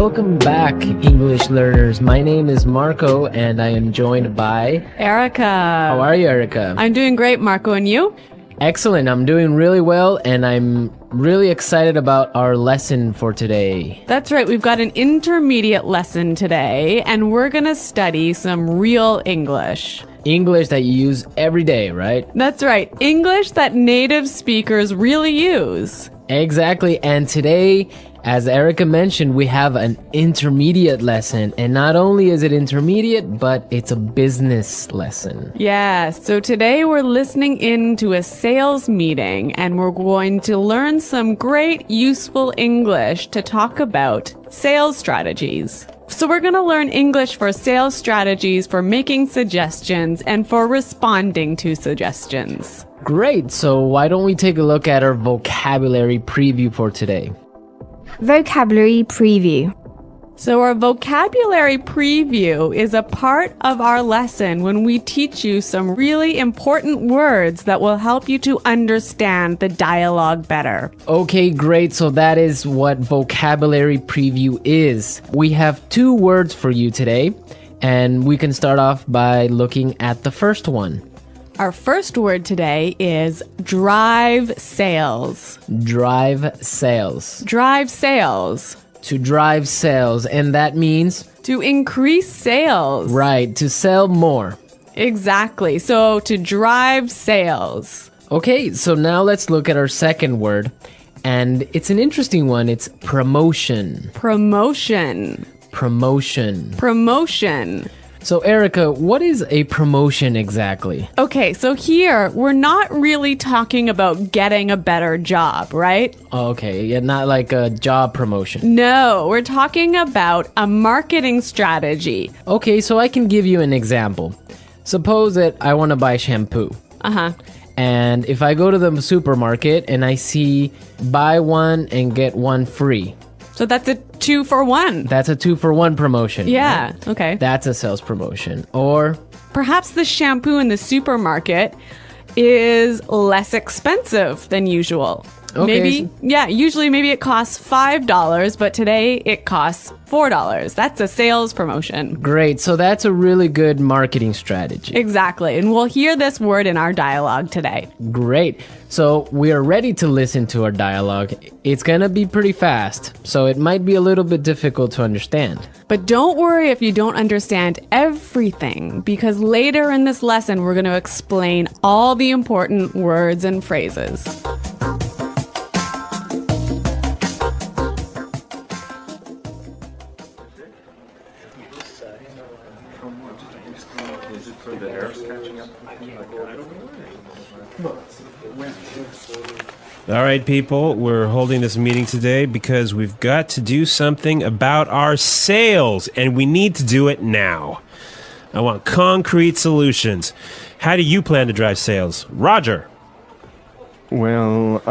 Welcome back, English learners. My name is Marco, and I am joined by Erica. How are you, Erica? I'm doing great, Marco, and you? Excellent. I'm doing really well, and I'm really excited about our lesson for today. That's right. We've got an intermediate lesson today, and we're going to study some real English. English that you use every day, right? That's right. English that native speakers really use. Exactly. And today, as Erica mentioned, we have an intermediate lesson. And not only is it intermediate, but it's a business lesson. Yes. So today we're listening in to a sales meeting, and we're going to learn some great useful English to talk about sales strategies. So we're going to learn English for sales strategies, for making suggestions, and for responding to suggestions. Great. So why don't we take a look at our vocabulary preview for today? Vocabulary preview. So our vocabulary preview is a part of our lesson when we teach you some really important words that will help you to understand the dialogue better. Okay, great. So that is what vocabulary preview is. We have 2 words for you today, and we can start off by looking at the first one. Our first word today is drive sales. Drive sales. Drive sales. To drive sales, and that means, To increase sales. right, to sell more. Exactly. So to drive sales. Okay, so now let's look at our second word, and it's an interesting one. It's promotion. Promotion. Promotion. Promotion. So Erica, what is a promotion exactly? Okay, so here we're not really talking about getting a better job, right? Okay, yeah, not like a job promotion. No, we're talking about a marketing strategy. Okay, so I can give you an example. Suppose that I want to buy shampoo. Uh-huh. And if I go to the supermarket and I see buy one and get one free, So that's a 2 for 1. that's a 2-for-1 promotion. Yeah, right? okay. That's a sales promotion. Or, Perhaps the shampoo in the supermarket is less expensive than usual. Okay. Usually maybe it costs $5, but today it costs $4. That's a sales promotion. great, so that's a really good marketing strategy. Exactly. And we'll hear this word in our dialogue today. Great. So we are ready to listen to our dialogue. It's gonna be pretty fast, so it might be a little bit difficult to understand. But don't worry if you don't understand everything, because later in this lesson, we're going to explain all the important words and phrases. All right, people, we're holding this meeting today because we've got to do something about our sales, and we need to do it now. I want concrete solutions. How do you plan to drive sales? Roger. Well,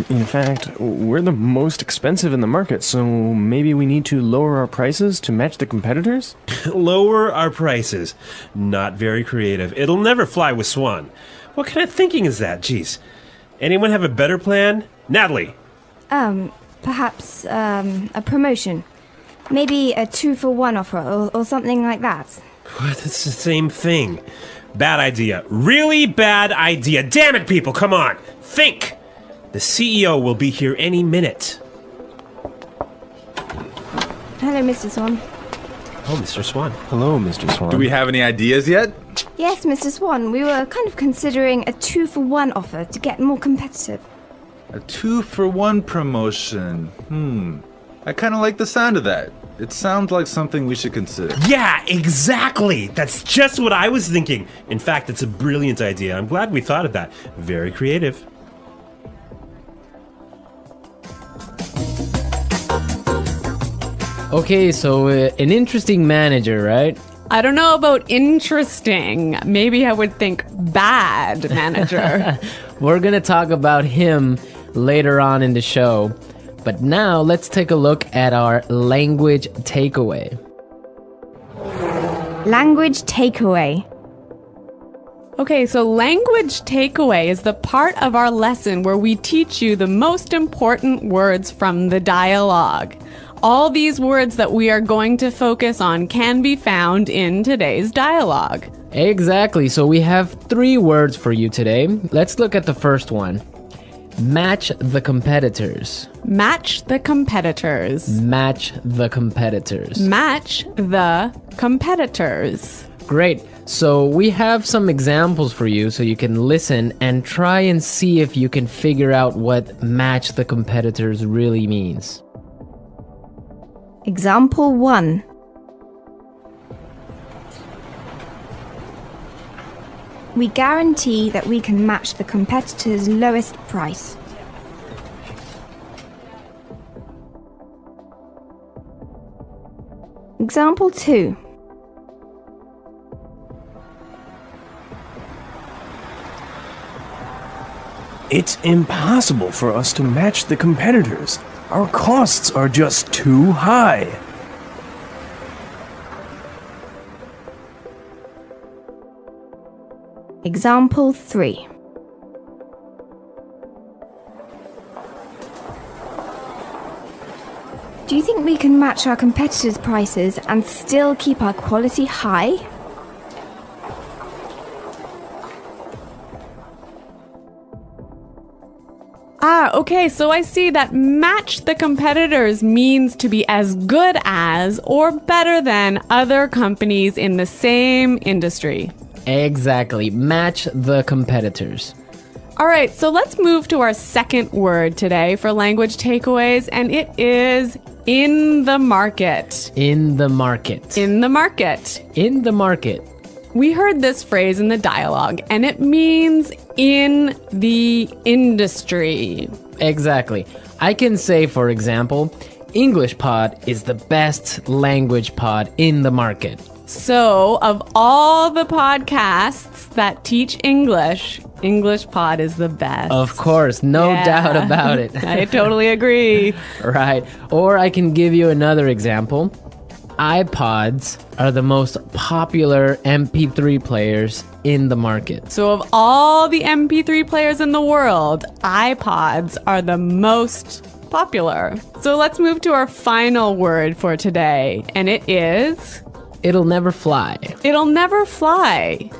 in fact, we're the most expensive in the market, so maybe we need to lower our prices to match the competitors? Lower our prices. Not very creative. It'll never fly with Swan. What kind of thinking is that? Jeez. Anyone have a better plan? Natalie. Perhaps, a promotion. Maybe a 2-for-1 offer or something like that. What? It's the same thing. Bad idea. Really bad idea. Damn it, people, come on. Think. The CEO will be here any minute. Hello, Mr. Swan. Oh, Mr. Swan. Hello, Mr. Swan. Do we have any ideas yet? Yes, Mr. Swan. We were kind of considering a 2-for-1 offer to get more competitive. A 2-for-1 promotion. I kind of like the sound of that. It sounds like something we should consider. Yeah, exactly. That's just what I was thinking. In fact, it's a brilliant idea. I'm glad we thought of that. Very creative. Okay, so an interesting manager, right? I don't know about interesting. Maybe I would think bad manager. We're gonna talk about him later on in the show. But now let's take a look at our language takeaway. Language takeaway. Okay, so language takeaway is the part of our lesson where we teach you the most important words from the dialogue. all these words that we are going to focus on can be found in today's dialogue. Exactly. So we have 3 words for you today. Let's look at the first one. Match the competitors. Match the competitors. Match the competitors. Match the competitors. Great. So we have some examples for you so you can listen and try and see if you can figure out what match the competitors really means. Example 1. We guarantee that we can match the competitor's lowest price. Example 2. It's impossible for us to match the competitors. Our costs are just too high. Example 3. Do you think we can match our competitors' prices and still keep our quality high? Okay, so I see that match the competitors means to be as good as or better than other companies in the same industry. Exactly. Match the competitors. All right, so let's move to our second word today for language takeaways, and it is in the market. In the market. In the market. In the market. We heard this phrase in the dialogue, and it means in the industry. Exactly. I can say, for example, English Pod is the best language pod in the market. So, of all the podcasts that teach English, English Pod is the best. Of course, no doubt about it. I totally agree. Right. Or I can give you another example. iPods are the most popular MP3 players in the market. So of all the MP3 players in the world, iPods are the most popular. So let's move to our final word for today, and it is... It'll never fly. It'll never fly.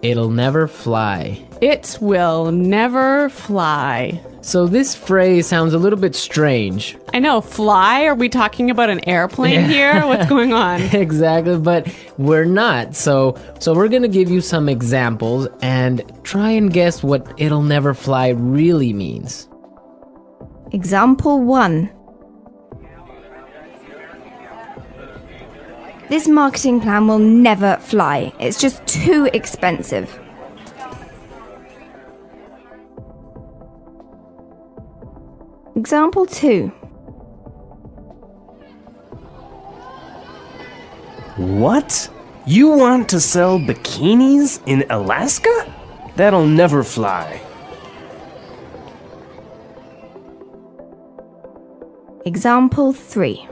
It'll never fly. It will never fly. So this phrase sounds a little bit strange. I know, fly? Are we talking about an airplane here? What's going on? Exactly, but we're not. So we're going to give you some examples and try and guess what it'll never fly really means. Example 1. This marketing plan will never fly. It's just too expensive. Example 2. What? You want to sell bikinis in Alaska? That'll never fly. Example 3.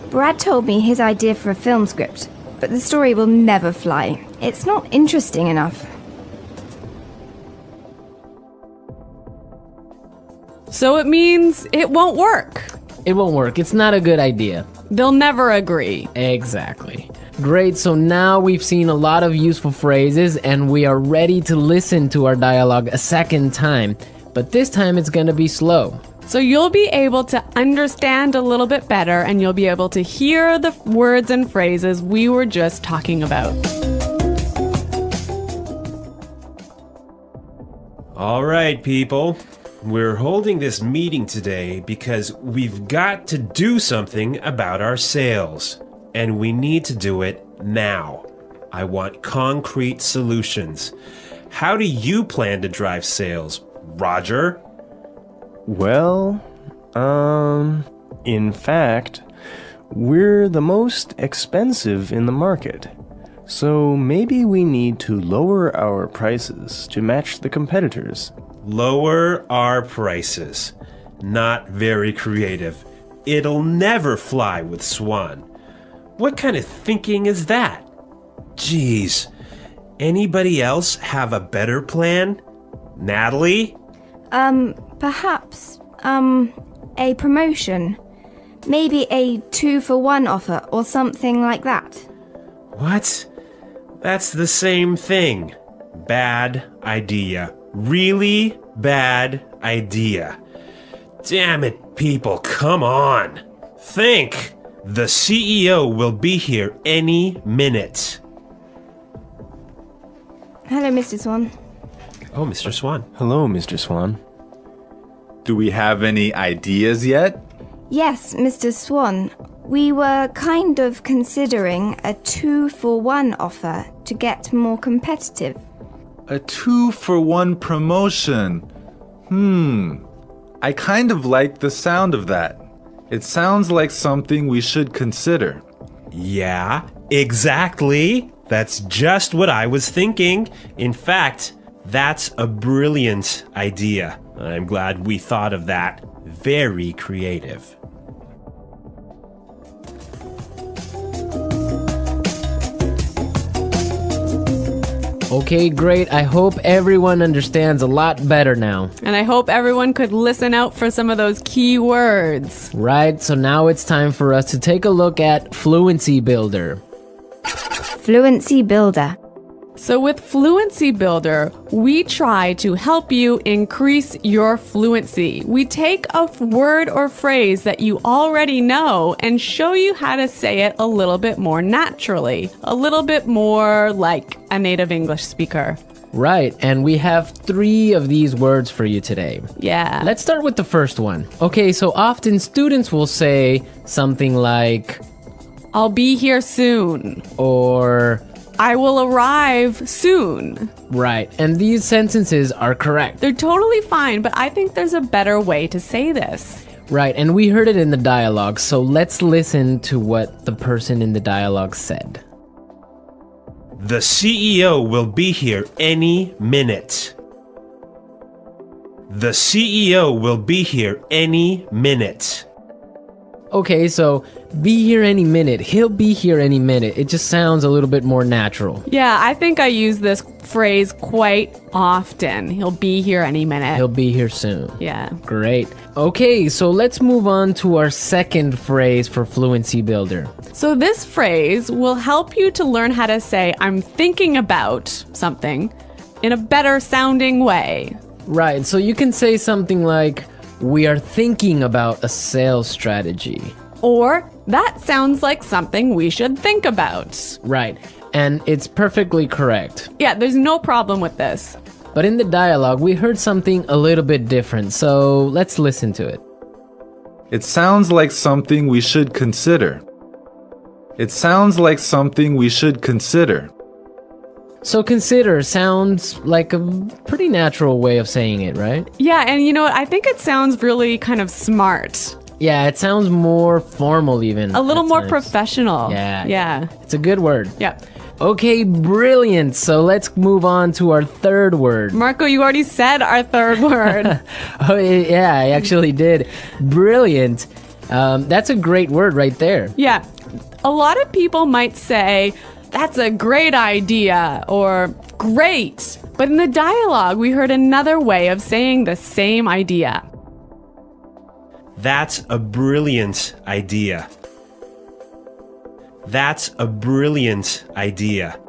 Brad told me his idea for a film script, but the story will never fly. It's not interesting enough. So it means it won't work. It won't work. It's not a good idea. They'll never agree. Exactly. Great, so now we've seen a lot of useful phrases and we are ready to listen to our dialogue a second time. But this time it's gonna be slow. So you'll be able to understand a little bit better and you'll be able to hear the words and phrases we were just talking about. All right, people. We're holding this meeting today because we've got to do something about our sales. And we need to do it now. I want concrete solutions. How do you plan to drive sales, Roger? Well, in fact, we're the most expensive in the market. So maybe we need to lower our prices to match the competitors. Lower our prices. Not very creative. It'll never fly with Swan. What kind of thinking is that? Jeez. Anybody else have a better plan? Natalie? Perhaps, a promotion. Maybe a 2-for-1 offer or something like that. What? That's the same thing. Bad idea. Really bad idea. Damn it, people, come on. Think. The CEO will be here any minute. Hello, Mr. Swan. Oh, Mr. Swan. Hello, Mr. Swan. Do we have any ideas yet? Yes, Mr. Swan. We were kind of considering a 2-for-1 offer to get more competitive. A 2-for-1 promotion. I kind of like the sound of that. It sounds like something we should consider. Yeah, exactly. That's just what I was thinking. In fact, that's a brilliant idea. I'm glad we thought of that. Very creative. Okay, great. I hope everyone understands a lot better now. And I hope everyone could listen out for some of those key words. Right, so now it's time for us to take a look at Fluency Builder. Fluency Builder. So with Fluency Builder, we try to help you increase your fluency. We take a word or phrase that you already know and show you how to say it a little bit more naturally, a little bit more like a native English speaker. Right, and we have 3 of these words for you today. Yeah. Let's start with the first one. Okay, so often students will say something like, I'll be here soon. or... I will arrive soon. Right, and these sentences are correct. They're totally fine, but I think there's a better way to say this. Right, and we heard it in the dialogue, so let's listen to what the person in the dialogue said. The CEO will be here any minute. The CEO will be here any minute. Okay, so be here any minute. He'll be here any minute. It just sounds a little bit more natural. Yeah, I think I use this phrase quite often. He'll be here any minute. He'll be here soon. Yeah. Great. Okay, so let's move on to our second phrase for Fluency Builder. So this phrase will help you to learn how to say, I'm thinking about something in a better sounding way. Right, so you can say something like, we are thinking about a sales strategy. Or, that sounds like something we should think about. Right, and it's perfectly correct. Yeah, there's no problem with this. But in the dialogue, we heard something a little bit different, so let's listen to it. It sounds like something we should consider. It sounds like something we should consider. So consider sounds like a pretty natural way of saying it, right? Yeah, and you know what? I think it sounds really kind of smart. Yeah, it sounds more formal even. A little at more times. professional. Yeah. Yeah. It's a good word. Yeah. Okay, brilliant. So let's move on to our third word. Marco, you already said our third word. Oh, yeah, I actually did. Brilliant. That's a great word right there. Yeah. A lot of people might say, that's a great idea, or great. But in the dialogue, we heard another way of saying the same idea. That's a brilliant idea. That's a brilliant idea.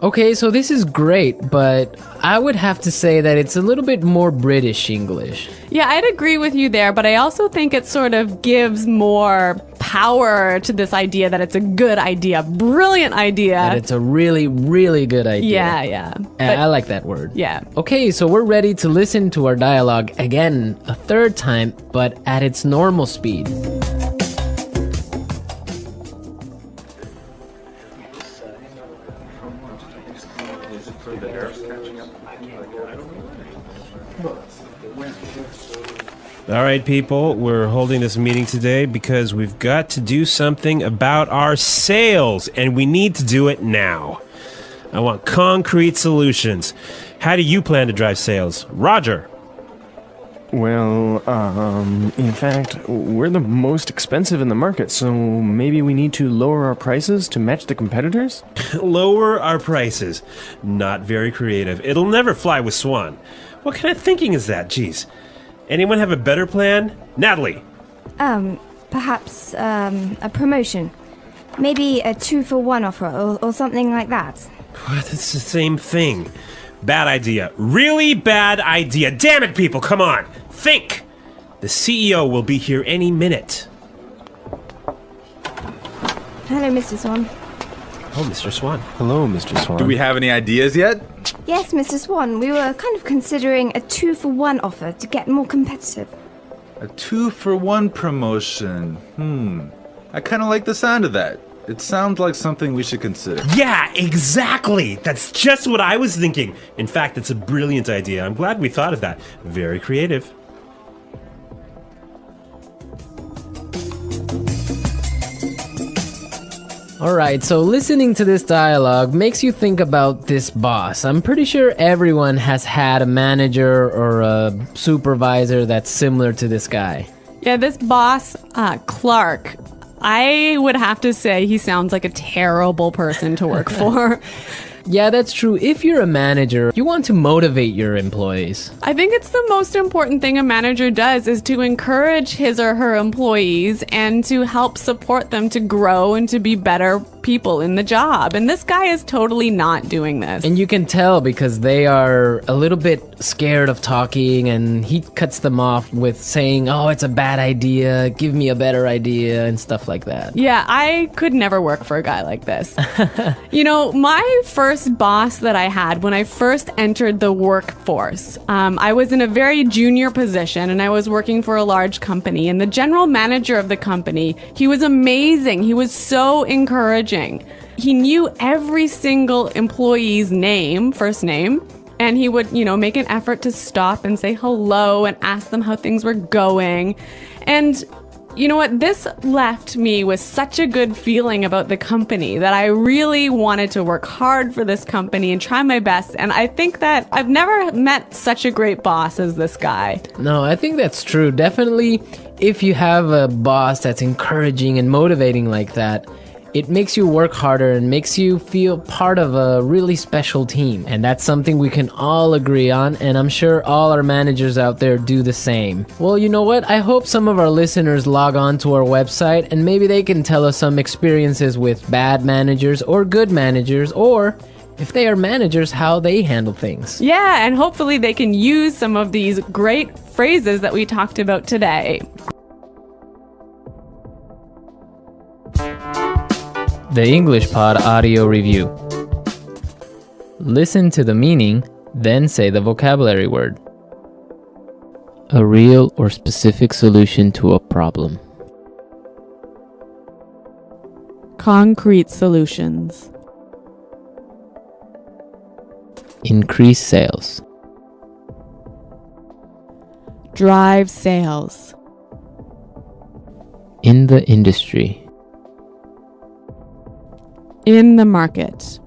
Okay, so this is great, but I would have to say that it's a little bit more British English. Yeah, I'd agree with you there, but I also think it sort of gives more power to this idea that it's a good idea, brilliant idea. That it's a really, really good idea. Yeah, yeah. I like that word. Yeah. Okay, so we're ready to listen to our dialogue again a third time, but at its normal speed. All right, people, we're holding this meeting today because we've got to do something about our sales, and we need to do it now. I want concrete solutions. How do you plan to drive sales? Roger. Well, in fact, we're the most expensive in the market, so maybe we need to lower our prices to match the competitors? Lower our prices. Not very creative. It'll never fly with Swan. What kind of thinking is that? Jeez. Anyone have a better plan? Natalie! Perhaps, a promotion. Maybe a 2-for-1 offer or something like that. What? It's the same thing. Bad idea. Really bad idea. Damn it, people, come on. Think! The CEO will be here any minute. Hello, Mr. Swan. Oh, Mr. Swan. Hello, Mr. Swan. Do we have any ideas yet? Yes, Mr. Swan, we were kind of considering a 2-for-1 offer to get more competitive. A 2-for-1 promotion. I kind of like the sound of that. It sounds like something we should consider. Yeah, exactly! That's just what I was thinking. In fact, it's a brilliant idea. I'm glad we thought of that. Very creative. Alright, so listening to this dialogue makes you think about this boss. I'm pretty sure everyone has had a manager or a supervisor that's similar to this guy. Yeah, this boss, Clark, I would have to say he sounds like a terrible person to work for. Yeah, that's true. If you're a manager, you want to motivate your employees. I think it's the most important thing a manager does is to encourage his or her employees and to help support them to grow and to be better people in the job. And this guy is totally not doing this. And you can tell because they are a little bit scared of talking, and he cuts them off with saying, oh, it's a bad idea, give me a better idea, and stuff like that. Yeah, I could never work for a guy like this. You know, my first boss that I had when I first entered the workforce, I was in a very junior position and I was working for a large company, and the general manager of the company, he was amazing. He was so encouraging. He knew every single employee's name, first name, and he would, make an effort to stop and say hello and ask them how things were going. And you know what? This left me with such a good feeling about the company that I really wanted to work hard for this company and try my best. And I think that I've never met such a great boss as this guy. No, I think that's true. Definitely, if you have a boss that's encouraging and motivating like that, it makes you work harder and makes you feel part of a really special team. And that's something we can all agree on, and I'm sure all our managers out there do the same. Well, you know what? I hope some of our listeners log on to our website and maybe they can tell us some experiences with bad managers or good managers, or if they are managers, how they handle things. Yeah, and hopefully they can use some of these great phrases that we talked about today. The English Pod Audio Review. Listen to the meaning, then say the vocabulary word. A real or specific solution to a problem. Concrete solutions. Increase sales. Drive sales. In the industry. In the market.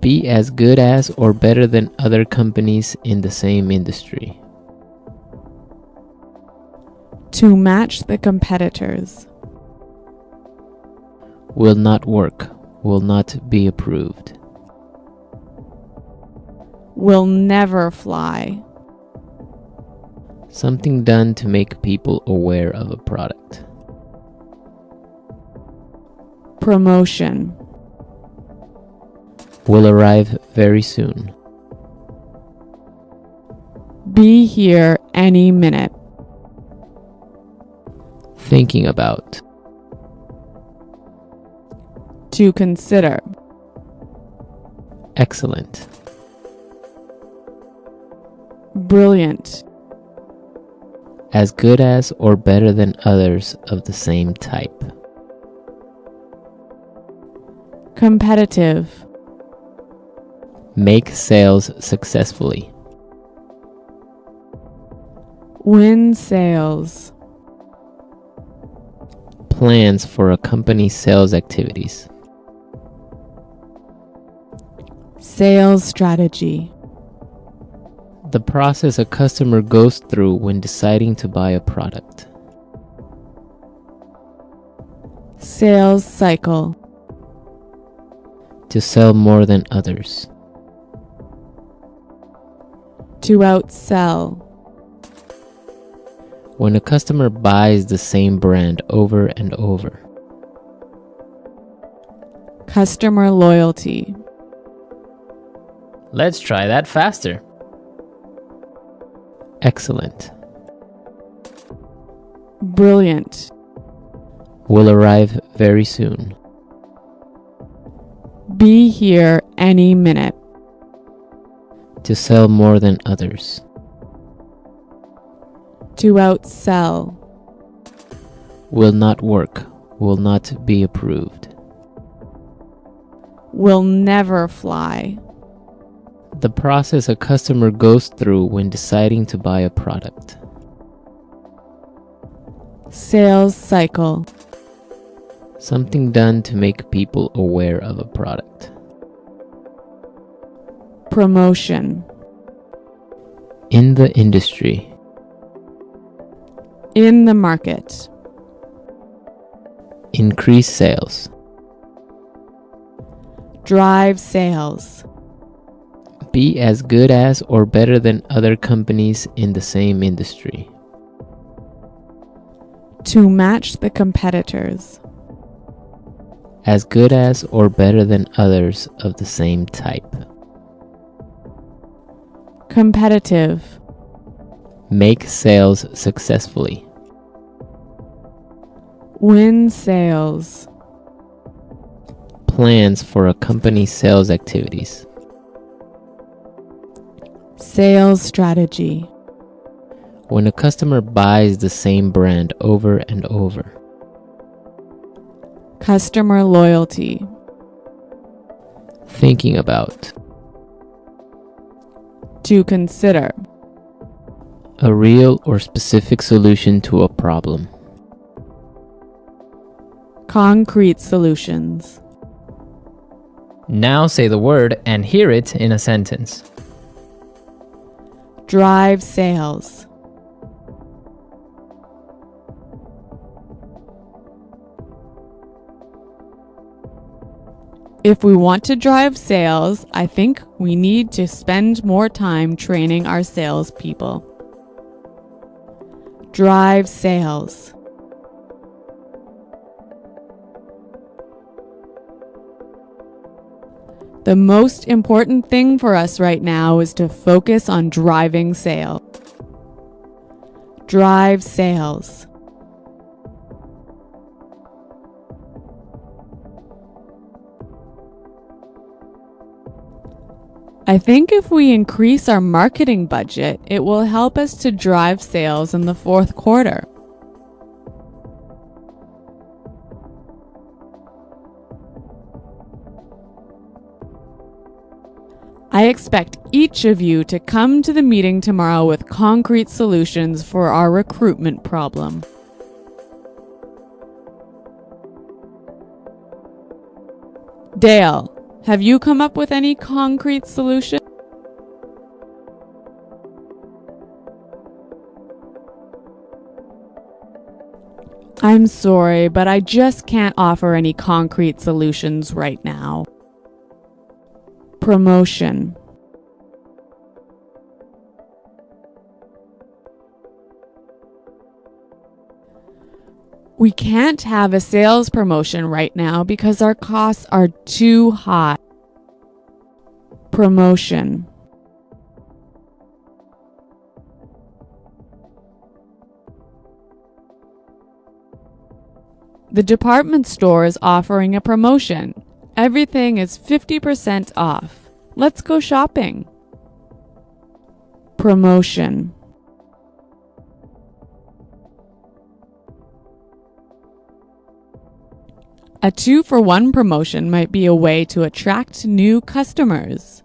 Be as good as or better than other companies in the same industry. To match the competitors. Will not work. Will not be approved. Will never fly. Something done to make people aware of a product. Promotion. Will arrive very soon. Be here any minute. Thinking about. To consider. Excellent. Brilliant. As good as or better than others of the same type. Competitive. Make sales successfully. Win sales. Plans for a company's sales activities. Sales strategy. The process a customer goes through when deciding to buy a product. Sales cycle. To sell more than others. To outsell. When a customer buys the same brand over and over. Customer loyalty. Let's try that faster. Excellent. Brilliant. Will arrive very soon. Be here any minute. To sell more than others. To outsell. Will not work. Will not be approved. Will never fly. The process a customer goes through when deciding to buy a product. Sales cycle. Something done to make people aware of a product. Promotion. In the industry. In the market. Increase sales. Drive sales. Be as good as or better than other companies in the same industry. To match the competitors. As good as or better than others of the same type. Competitive. Make sales successfully. Win sales. Plans for a company's sales activities. Sales strategy. When a customer buys the same brand over and over. Customer loyalty. Thinking about. To consider. A real or specific solution to a problem. Concrete solutions. Now say the word and hear it in a sentence. Drive sales. If we want to drive sales, I think we need to spend more time training our salespeople. Drive sales. The most important thing for us right now is to focus on driving sales. Drive sales. I think if we increase our marketing budget, it will help us to drive sales in the fourth quarter. I expect each of you to come to the meeting tomorrow with concrete solutions for our recruitment problem. Dale, have you come up with any concrete solution? I'm sorry, but I just can't offer any concrete solutions right now. Promotion. We can't have a sales promotion right now because our costs are too high. Promotion. The department store is offering a promotion. Everything is 50% off. Let's go shopping. Promotion. A 2-for-1 promotion might be a way to attract new customers.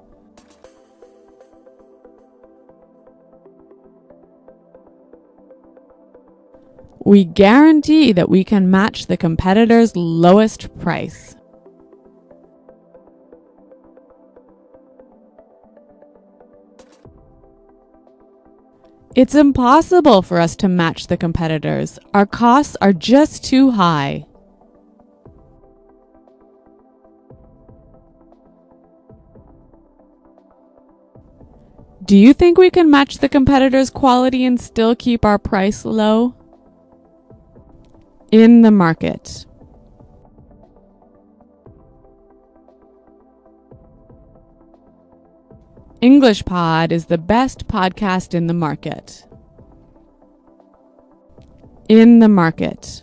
We guarantee that we can match the competitor's lowest price. It's impossible for us to match the competitors. Our costs are just too high. Do you think we can match the competitors' quality and still keep our price low? In the market. English Pod is the best podcast in the market. In the market.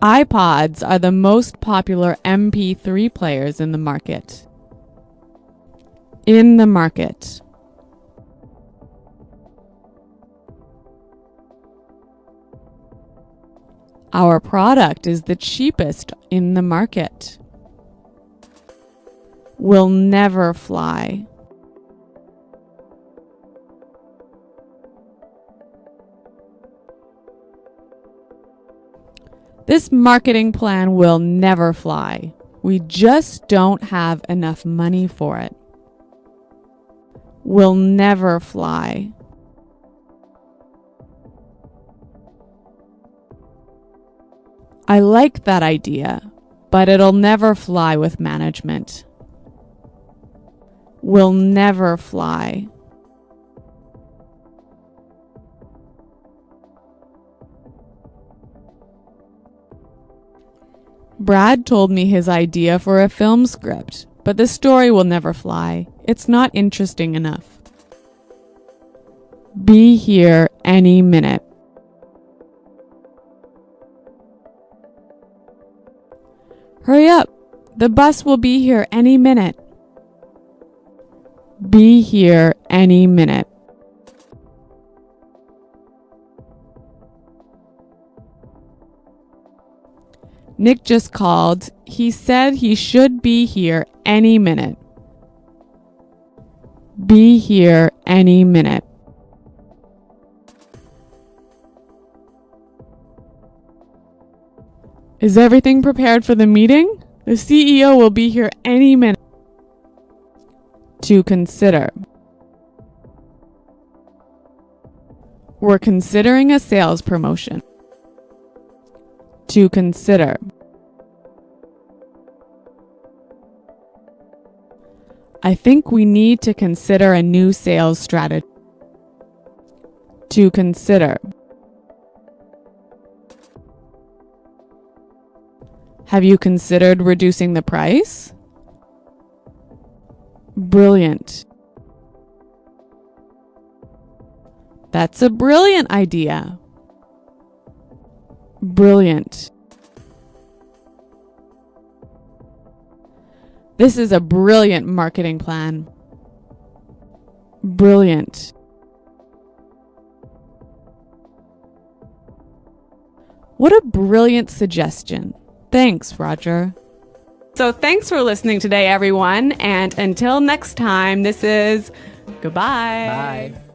iPods are the most popular MP3 players in the market. In the market. Our product is the cheapest in the market. Will never fly. This marketing plan will never fly. We just don't have enough money for it. Will never fly. I like that idea, but it'll never fly with management. Will never fly. Brad told me his idea for a film script, but the story will never fly. It's not interesting enough. Be here any minute. Hurry up! The bus will be here any minute. Be here any minute. Nick just called. He said he should be here any minute. Be here any minute. Is everything prepared for the meeting? The CEO will be here any minute. To consider. We're considering a sales promotion. To consider. I think we need to consider a new sales strategy. To consider. Have you considered reducing the price? Brilliant. That's a brilliant idea. Brilliant. This is a brilliant marketing plan. Brilliant. What a brilliant suggestion. Thanks, Roger. So thanks for listening today, everyone. And until next time, this is goodbye. Bye.